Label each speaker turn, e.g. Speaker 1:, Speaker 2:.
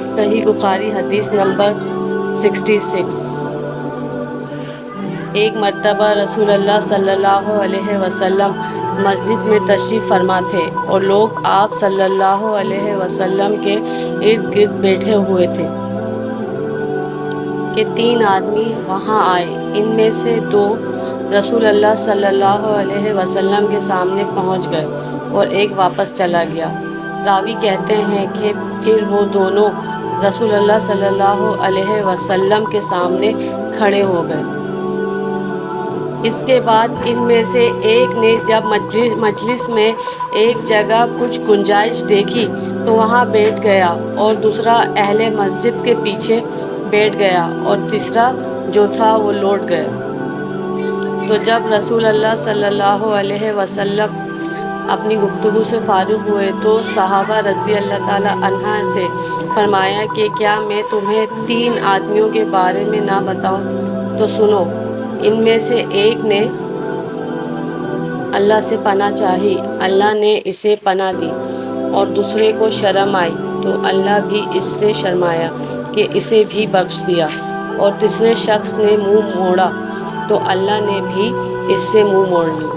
Speaker 1: صحیح بخاری حدیث نمبر 66۔ ایک مرتبہ رسول اللہ صلی اللہ علیہ وسلم مسجد میں تشریف فرما تھے اور لوگ آپ صلی اللہ علیہ وسلم کے ارد گرد بیٹھے ہوئے تھے کہ 3 آدمی وہاں آئے۔ ان میں سے 2 رسول اللہ صلی اللہ علیہ وسلم کے سامنے پہنچ گئے اور ایک واپس چلا گیا۔ راوی کہتے ہیں کہ پھر وہ دونوں رسول اللہ صلی اللہ علیہ وسلم کے سامنے کھڑے ہو گئے۔ اس کے بعد ان میں سے ایک نے جب مجلس میں ایک جگہ کچھ گنجائش دیکھی تو وہاں بیٹھ گیا، اور دوسرا اہل مسجد کے پیچھے بیٹھ گیا، اور تیسرا جو تھا وہ لوٹ گیا۔ تو جب رسول اللہ صلی اللہ علیہ وسلم اپنی گفتگو سے فارغ ہوئے تو صحابہ رضی اللہ تعالی عنہ سے فرمایا کہ کیا میں تمہیں 3 آدمیوں کے بارے میں نہ بتاؤں؟ تو سنو۔ ان میں سے ایک نے اللہ سے پناہ چاہی، اللہ نے اسے پناہ دی، اور دوسرے کو شرم آئی تو اللہ بھی اس سے شرمایا کہ اسے بھی بخش دیا، اور تیسرے شخص نے منہ موڑا تو اللہ نے بھی اس سے منہ موڑ لی۔